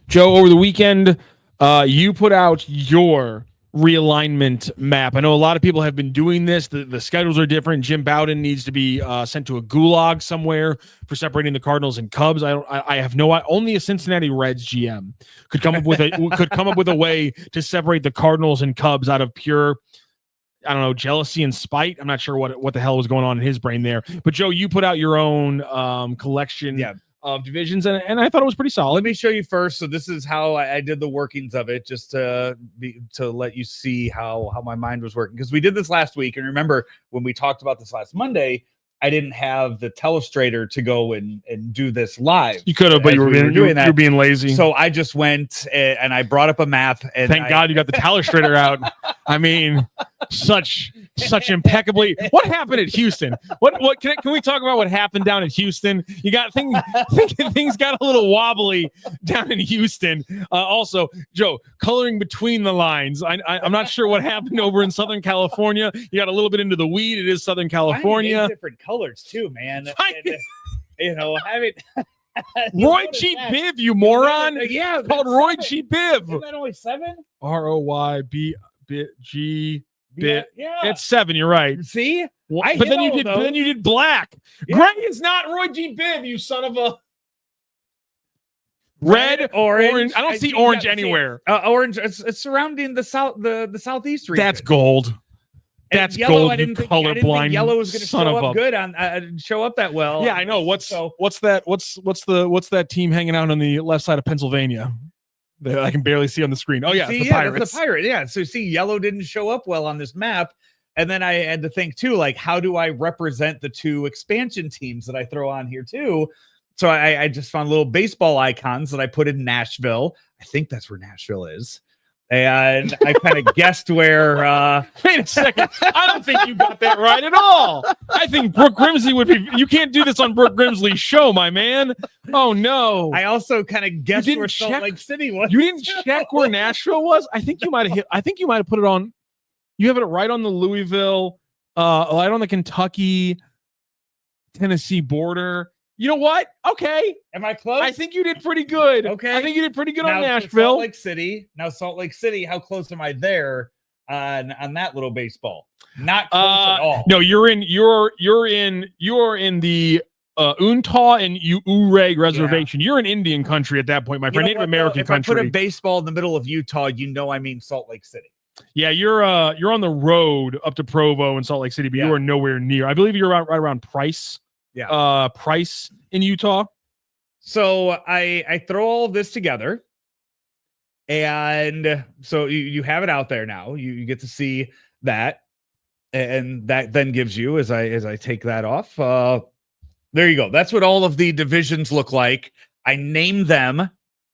Joe, over the weekend, you put out your realignment map. I know a lot of people have been doing this. The schedules are different. Jim Bowden needs to be sent to a gulag somewhere for separating the Cardinals and Cubs. I have no. Only a Cincinnati Reds GM could come up with a way to separate the Cardinals and Cubs out of pure, I don't know, jealousy and spite. I'm not sure what the hell was going on in his brain there. But Joe, you put out your own collection. Yeah. Of divisions, and I thought it was pretty solid. Let me show you first. So this is how I did the workings of it, just to let you see how my mind was working. Because we did this last week, and remember when we talked about this last Monday, I didn't have the telestrator to go and do this live. You could have, but you were being lazy. So I just went and I brought up a map. And thank God you got the telestrator out. I mean, such impeccably. What happened at Houston? What can we talk about? What happened down at Houston? You got things got a little wobbly down in Houston. Also, Joe, coloring between the lines. I'm not sure what happened over in Southern California. You got a little bit into the weed. It is Southern California. Different colors too, man. And, having Roy G. Biv, you moron. Yeah, it's called Roy G. Biv. Isn't that only 7? ROYB G. Yeah, it's 7. You're right. See, but then you did black. Yeah. Gray is not Roy G. Biv, you son of a. Red, orange. I don't see orange anywhere. Orange. It's surrounding the southeast region. That's gold. That's yellow. gold. I didn't think yellow was going to show up good show up that well. Yeah, I know. What's that team hanging out on the left side of Pennsylvania that I can barely see on the screen? Oh yeah, the Pirates. That's the Pirate. Yeah. So see, yellow didn't show up well on this map, and then I had to think too, like, how do I represent the 2 expansion teams that I throw on here too? So I just found little baseball icons that I put in Nashville. I think that's where Nashville is. And I kind of guessed where. Wait a second. I don't think you got that right at all. I think Brooke Grimsley would be. You can't do this on Brooke Grimsley's show, my man. Oh, no. I also kind of guessed where Salt Lake City was. You didn't check where Nashville was? I think you might have put it on. You have it right on the Louisville, right on the Kentucky, Tennessee border. You know what? Okay. Am I close? I think you did pretty good. Okay. I think you did pretty good on Nashville. Salt Lake City. Now, Salt Lake City, how close am I there on that little baseball? Not close at all. No, you're in the Untah and Ureg reservation. Yeah. You're in Indian country at that point, my friend. Native American country. If I put a baseball in the middle of Utah, I mean Salt Lake City. Yeah, you're on the road up to Provo and Salt Lake City, but you are nowhere near. I believe you're right around Price. Yeah. Price in Utah. So I throw all of this together, and so you have it out there now. You get to see that, and that then gives you, as I take that off, there you go. That's what all of the divisions look like. I named them.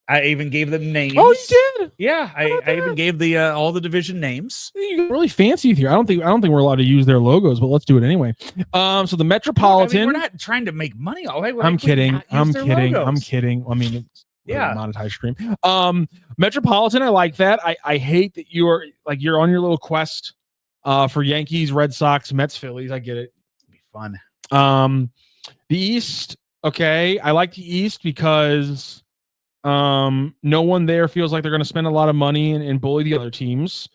I even gave them names. Oh, you did? Yeah, I even gave the all the division names. You get really fancy here. I don't think we're allowed to use their logos, but let's do it anyway. So the Metropolitan. We're not trying to make money. I'm kidding. I mean, it's monetized stream. Metropolitan. I like that. I hate that you're on your little quest for Yankees, Red Sox, Mets, Phillies. I get it. It'll be fun. The East. Okay, I like the East because. No one there feels like they're going to spend a lot of money and bully the other teams.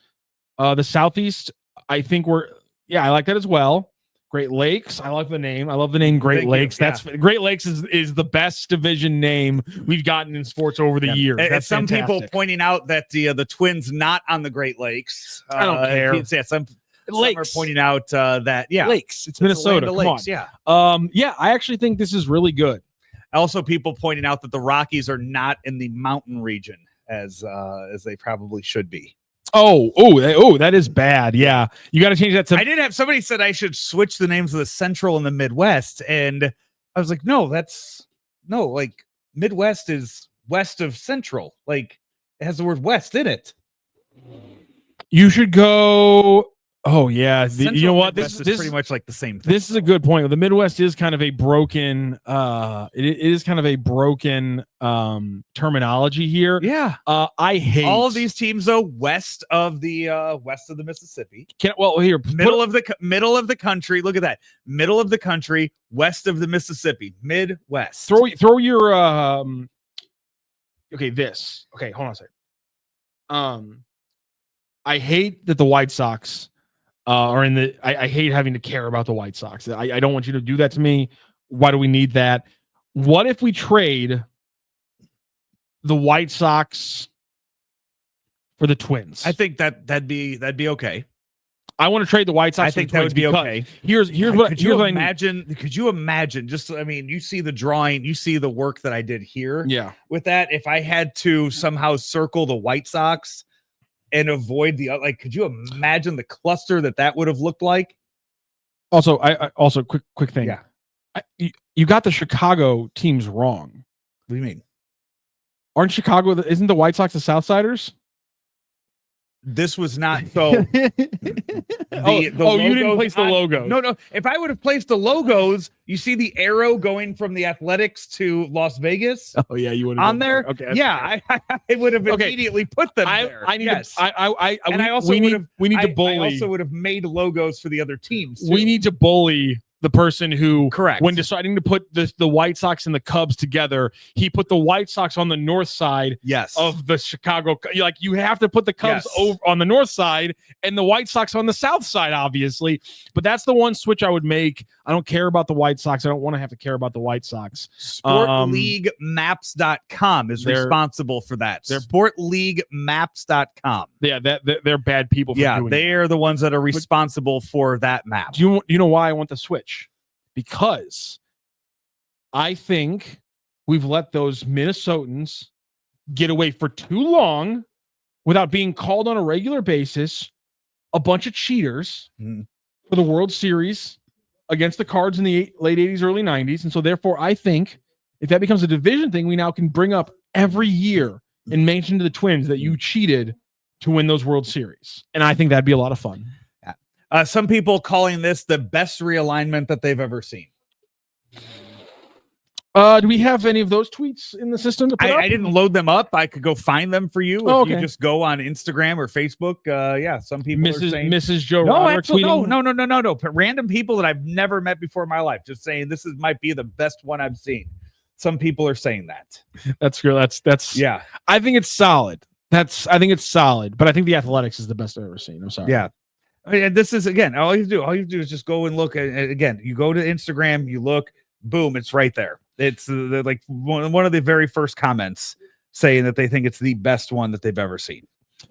The Southeast, I think I like that as well. Great Lakes, I like the name. I love the name Great Lakes. Great Lakes is the best division name we've gotten in sports over the years. That's some people pointing out that the Twins not on the Great Lakes. I don't care. Yeah, some are pointing out that Lakes. It's Minnesota. Come Lakes, on. I actually think this is really good. Also, people pointing out that the Rockies are not in the mountain region as they probably should be. Oh, that is bad. Yeah, you got to change that to. I did have somebody said I should switch the names of the Central and the Midwest, and I was like, like Midwest is west of Central. Like it has the word West in it. You should go. Oh yeah, you know what? This is pretty much like the same thing. This is a good point. The Midwest is kind of a broken. It is kind of a broken terminology here. Yeah, I hate all of these teams though west of the Mississippi. Middle of the country. Look at that, middle of the country, west of the Mississippi, Midwest. Throw your this. Okay, hold on a second. I hate that the White Sox are in the. I hate having to care about the White Sox. I don't want you to do that to me. Why do we need that? What if we trade the White Sox for the Twins? I think that'd be okay. I want to trade the White Sox. I think that would be okay. Here's what. Could you imagine? Could you imagine? Just, I mean, you see the drawing, you see the work that I did here. Yeah. With that, if I had to somehow circle the White Sox and avoid the like, could you imagine the cluster that would have looked like? Also, I also quick thing. Yeah. You got the Chicago teams wrong. What do you mean? Aren't Chicago? Isn't the White Sox the Southsiders? This was not so. You didn't place the logos. No. If I would have placed the logos, you see the arrow going from the Athletics to Las Vegas. Oh yeah, you would have on there. Okay, yeah, I would have immediately put them there. I need. Yes. We need to bully. I also would have made logos for the other teams. We need to bully the person who, correct, when deciding to put the White Sox and the Cubs together, he put the White Sox on the north side of the Chicago. Like, you have to put the Cubs over on the north side and the White Sox on the south side, obviously. But that's the one switch I would make. I don't care about the White Sox. I don't want to have to care about the White Sox. SportLeagueMaps.com is responsible for that. SportLeagueMaps.com. Yeah, they're bad people for doing they're the ones that are responsible for that map. Do you know why I want the switch? Because I think we've let those Minnesotans get away for too long without being called on a regular basis, a bunch of cheaters for the World Series against the Cards in the late 80s, early 90s. And so therefore, I think if that becomes a division thing, we now can bring up every year and mention to the Twins that you cheated to win those World Series. And I think that'd be a lot of fun. Some people calling this the best realignment that they've ever seen. Do we have any of those tweets in the system to put up? I didn't load them up. I could go find them for you if you just go on Instagram or Facebook. Some people are saying Mrs. Joe Roderick tweeting. No. Random people that I've never met before in my life just saying this might be the best one I've seen. Some people are saying that. That's good. That's yeah. I think it's solid. I think it's solid, but I think the Athletics is the best I've ever seen. I'm sorry. Yeah. And this is, again, all you do is just go and look at, again, you go to Instagram, you look, boom, it's right there. It's like one of the very first comments saying that they think it's the best one that they've ever seen.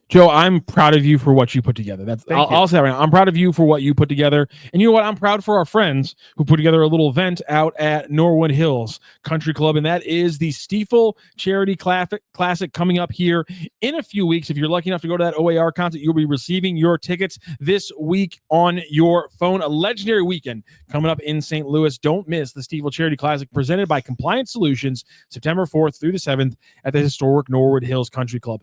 Joe, I'm proud of you for what you put together. I'll say that right now. I'm proud of you for what you put together. And you know what? I'm proud for our friends who put together a little event out at Norwood Hills Country Club. And that is the Stiefel Charity Classic coming up here in a few weeks. If you're lucky enough to go to that OAR concert, you'll be receiving your tickets this week on your phone. A legendary weekend coming up in St. Louis. Don't miss the Stiefel Charity Classic presented by Compliance Solutions, September 4th through the 7th at the historic Norwood Hills Country Club.